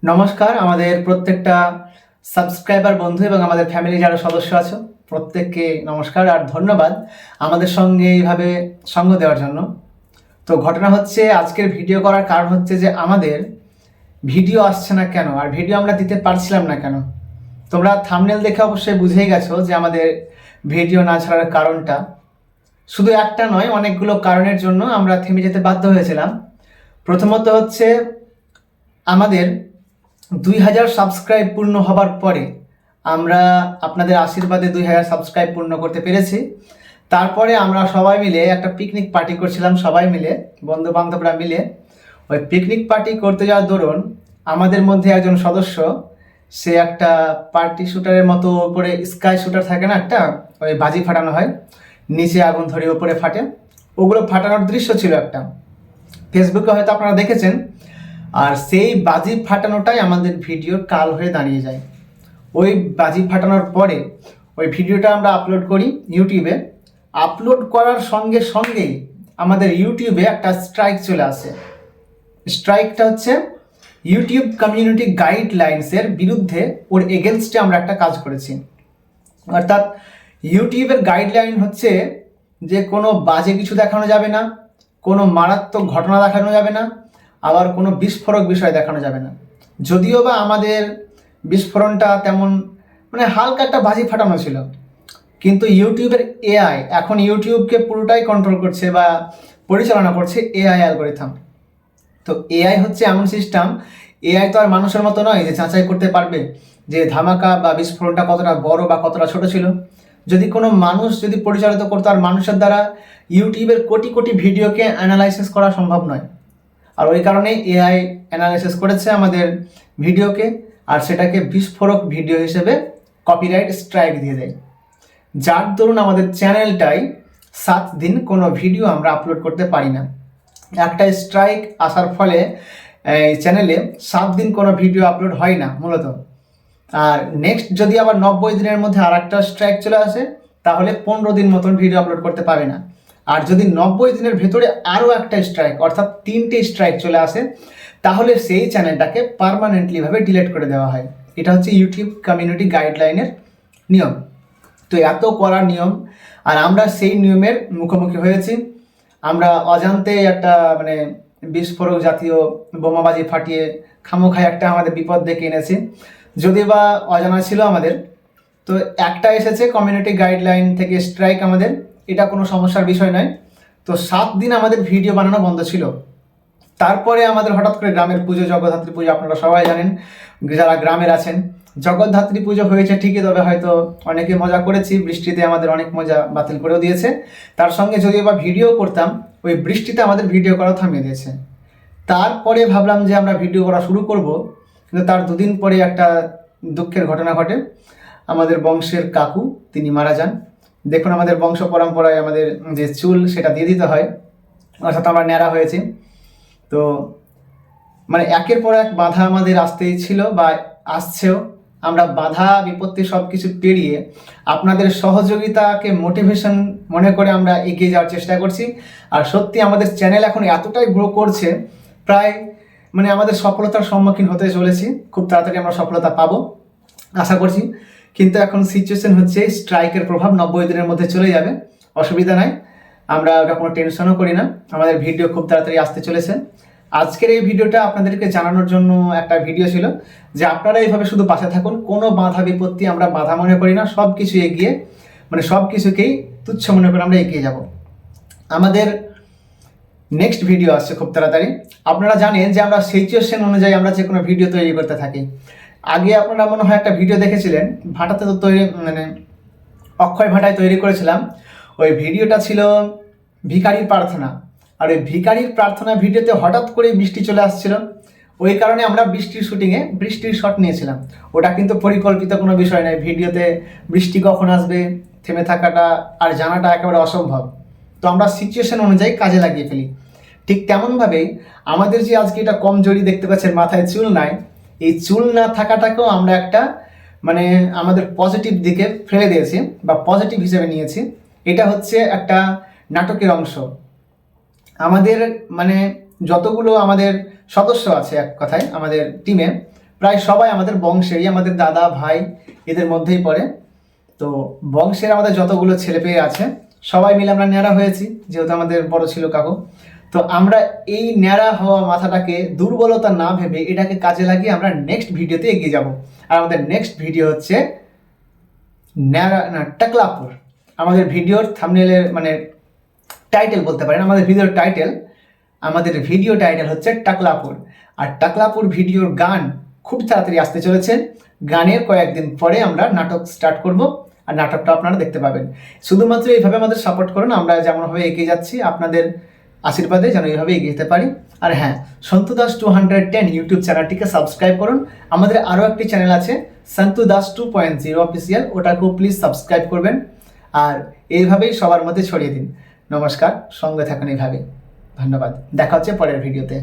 নমস্কার আমাদের প্রত্যেকটা সাবস্ক্রাইবার বন্ধু এবং আমাদের ফ্যামিলি যারা সদস্য আছো প্রত্যেককে নমস্কার আর ধন্যবাদ আমাদের সঙ্গে এইভাবে সঙ্গ দেওয়ার জন্য। তো ঘটনা হচ্ছে আজকের ভিডিও করার কারণ হচ্ছে যে আমাদের ভিডিও আসছে না কেন আর ভিডিও আমরা দিতে পারছিলাম না কেন। তোমরা থাম্বনেল দেখে অবশ্যই বুঝেই গেছো যে আমাদের ভিডিও না ছাড়ার কারণটা শুধু একটা নয়, অনেকগুলো কারণের জন্য আমরা থেমে যেতে বাধ্য হয়েছিলাম। প্রথমত হচ্ছে আমাদের 2000 সাবস্ক্রাইব পূর্ণ হবার পরে আমরা আপনাদের আশীর্বাদে 2000 সাবস্ক্রাইব পূর্ণ করতে পেরেছি। তারপরে আমরা সবাই মিলে একটা পিকনিক পার্টি করছিলাম, সবাই মিলে বন্ধু বান্ধবরা মিলে। ওই পিকনিক পার্টি করতে যাওয়ার দরুন আমাদের মধ্যে একজন সদস্য সে একটা পার্টি শুটারের মতো উপরে স্কাই শুটার থাকে না একটা, ওই বাজি ফাটানো হয়, নিচে আগুন ধরে উপরে ফাটে, ওগুলো ফাটানোর দৃশ্য ছিল একটা, ফেসবুকে হয়তো আপনারা দেখেছেন। আর সেই বাজি ফাটানোটাই আমাদের ভিডিওর কাল হয়ে দাঁড়িয়ে যায়। ওই বাজি ফাটানোর পরে ওই ভিডিওটা আমরা আপলোড করি ইউটিউবে। আপলোড করার সঙ্গে সঙ্গেই আমাদের ইউটিউবে একটা স্ট্রাইক চলে আসে। স্ট্রাইকটা হচ্ছে ইউটিউব কমিউনিটি গাইডলাইন্সের বিরুদ্ধে, ওর এগেনস্টে আমরা একটা কাজ করেছি। অর্থাৎ ইউটিউবের গাইডলাইন হচ্ছে যে কোনো বাজে কিছু দেখানো যাবে না, কোনো মারাত্মক ঘটনা দেখানো যাবে না, আবার কোনো বিস্ফোরক বিষয় দেখানো যাবে না। যদিও বা আমাদের বিস্ফোরণটা তেমন মানে হালকা একটা বাজি ফাটানো ছিল, কিন্তু ইউটিউবের এআই এখন ইউটিউবকে পুরোটাই কন্ট্রোল করছে বা পরিচালনা করছে এআই অ্যালগরিথম। তো এআই হচ্ছে এমন সিস্টেম, এআই তো আর মানুষের মতো নয় যে যাচাই করতে পারবে যে ধামাকা বা বিস্ফোরণটা কতটা বড় বা কতটা ছোট ছিল। যদি কোনো মানুষ যদি পরিচালিত করতো, আর মানুষের দ্বারা ইউটিউবের কোটি কোটি ভিডিওকে অ্যানালাইসিস করা সম্ভব নয়। আর ওই কারণেই এআই অ্যানালাইসিস করেছে আমাদের ভিডিওকে, আর সেটাকে বিস্ফোরক ভিডিও হিসেবে কপিরাইট স্ট্রাইক দিয়ে দেয়। যার দরুন আমাদের চ্যানেলটাই 7 দিন কোনো ভিডিও আমরা আপলোড করতে পারি না। একটা স্ট্রাইক আসার ফলে এই চ্যানেলে 7 দিন কোনো ভিডিও আপলোড হয় না মূলত। আর নেক্সট যদি আবার 90 দিনের মধ্যে আর একটা স্ট্রাইক চলে আসে তাহলে 15 দিন মতন ভিডিও আপলোড করতে পারে না। আর যদি 90 দিনের ভেতরে আরও একটা স্ট্রাইক অর্থাৎ 3টে স্ট্রাইক চলে আসে তাহলে সেই চ্যানেলটাকে পার্মানেন্টলিভাবে ডিলিট করে দেওয়া হয়। এটা হচ্ছে ইউটিউব কমিউনিটি গাইডলাইনের নিয়ম। তো এত কড়া নিয়ম, আর আমরা সেই নিয়মের মুখোমুখি হয়েছি। আমরা অজান্তে একটা মানে বিস্ফোরক জাতীয় বোমাবাজি ফাটিয়ে খামোখায় একটা আমাদের বিপদ ডেকে এনেছি, যদি বা অজানা ছিল আমাদের। তো একটা এসেছে কমিউনিটি গাইডলাইন থেকে স্ট্রাইক আমাদের, এটা কোনো সমস্যার বিষয় নয়। তো 7 দিন আমাদের ভিডিও বানানো বন্ধ ছিল। তারপরে আমাদের হঠাৎ করে গ্রামের পুজো, জগদ্ধাত্রী পুজো, আপনারা সবাই জানেন যারা গ্রামের আছেন। জগদ্ধাত্রী পুজো হয়েছে ঠিকই, তবে হয়তো অনেকে মজা করেছি, বৃষ্টিতে আমাদের অনেক মজা বাতিল করেও দিয়েছে। তার সঙ্গে যদিও বা ভিডিও করতাম, ওই বৃষ্টিতে আমাদের ভিডিও করা থামিয়ে দিয়েছে। তারপরে ভাবলাম যে আমরা ভিডিও করা শুরু করব, কিন্তু তার 2 দিন পরে একটা দুঃখের ঘটনা ঘটে। আমাদের বংশের কাকু তিনি মারা যান। দেখুন আমাদের বংশ পরম্পরায় আমাদের যে চুল সেটা দিয়ে দিতে হয়, অর্থাৎ আমরা ন্যাড়া হয়েছি। তো মানে একের পর এক বাধা আমাদের আসতেই ছিল বা আসছেও। আমরা বাধা বিপত্তি সব কিছু পেরিয়ে আপনাদের সহযোগিতাকে মোটিভেশন মনে করে আমরা এগিয়ে যাওয়ার চেষ্টা করছি। আর সত্যি আমাদের চ্যানেল এখন এতটাই গ্রো করছে, প্রায় মানে আমাদের সফলতার সম্মুখীন হতে চলেছি। খুব তাড়াতাড়ি আমরা সফলতা পাবো আশা করছি। কিন্তু এখন সিচুয়েশন হচ্ছে স্ট্রাইকের প্রভাব 90 দিনের মধ্যে চলে যাবে, অসুবিধা নাই, আমরা ওটা কোনো টেনশনও করি না। আমাদের ভিডিও খুব তাড়াতাড়ি আসতে চলেছে। আজকের এই ভিডিওটা আপনাদেরকে জানানোর জন্য একটা ভিডিও ছিল যে আপনারা এইভাবে শুধু পাশে থাকুন, কোনো বাধা বিপত্তি আমরা বাধা মনে করি না, সব কিছু এগিয়ে মানে সব কিছুকেই তুচ্ছ মনে করে আমরা এগিয়ে যাব। আমাদের নেক্সট ভিডিও আসছে খুব তাড়াতাড়ি। আপনারা জানেন যে আমরা সিচুয়েশন অনুযায়ী আমরা যে কোনো ভিডিও তৈরি করতে থাকি। আগে আপনারা মনে হয় একটা ভিডিও দেখেছিলেন, ভাটাতে তো তৈরি মানে অক্ষয় ভাটায় তৈরি করেছিলাম। ওই ভিডিওটা ছিল ভিখারির প্রার্থনা। আর ওই ভিখারির প্রার্থনা ভিডিওতে হঠাৎ করে বৃষ্টি চলে আসছিল, ওই কারণে আমরা বৃষ্টির শুটিংয়ে বৃষ্টির শট নিয়েছিলাম। ওটা কিন্তু পরিকল্পিত কোনো বিষয় নয়, ভিডিওতে বৃষ্টি কখন আসবে থেমে থাকাটা আর জানাটা একেবারে অসম্ভব। তো আমরা সিচুয়েশন অনুযায়ী কাজে লাগিয়ে ফেলি। ঠিক তেমনভাবেই আমাদের যে আজকে এটা কমজোরি দেখতে পাচ্ছেন, মাথায় চুল নাই, এই চুল না থাকাটাকেও আমরা একটা মানে আমাদের পজিটিভ দিকে ফেলে দিয়েছি বা পজিটিভ হিসেবে নিয়েছি। এটা হচ্ছে একটা নাটকের অংশ। আমাদের মানে যতগুলো আমাদের সদস্য আছে এক কথায় আমাদের টিমে, প্রায় সবাই আমাদের বংশেরই, আমাদের দাদা ভাই এদের মধ্যেই পড়ে। তো বংশের আমাদের যতগুলো ছেলে পেয়ে আছে সবাই মিলে আমরা ন্যাড়া হয়েছি, যেহেতু আমাদের বড় ছিল কাকু। তো আমরা এই ন্যাড়া হওয়া মাথাটাকে দুর্বলতা না ভেবে এটাকে কাজে লাগিয়ে আমরা নেক্সট ভিডিওতে এগিয়ে যাব। আর আমাদের নেক্সট ভিডিও হচ্ছে ন্যাড়া না টাকলাপুর। আমাদের ভিডিওর থাম্বনেলের মানে টাইটেল বলতে পারেন, আমাদের ভিডিও টাইটেল হচ্ছে টাকলাপুর। আর টাকলাপুর ভিডিওর গান খুব তাড়াতাড়ি আসতে চলেছে। গানের কয়েকদিন পরে আমরা নাটক স্টার্ট করব, আর নাটকটা আপনারা দেখতে পাবেন। শুধুমাত্র এইভাবে আমাদের সাপোর্ট করুন, আমরা যেমনভাবে এগিয়ে যাচ্ছি আপনাদের আশীর্বাদে যেন এইভাবে এগিয়ে যেতে পারি। আর হ্যাঁ, সন্তু দাস 210 ইউটিউব চ্যানেলটিকে সাবস্ক্রাইব করুন। আমাদের আরও একটি চ্যানেল আছে সন্তু দাস 2.0 অফিসিয়াল, ওটাকেও প্লিজ সাবস্ক্রাইব করবেন। আর এইভাবেই সবার মধ্যে ছড়িয়ে দিন। নমস্কার, সঙ্গে থাকুন এইভাবে। ধন্যবাদ, দেখা হচ্ছে পরের ভিডিওতে।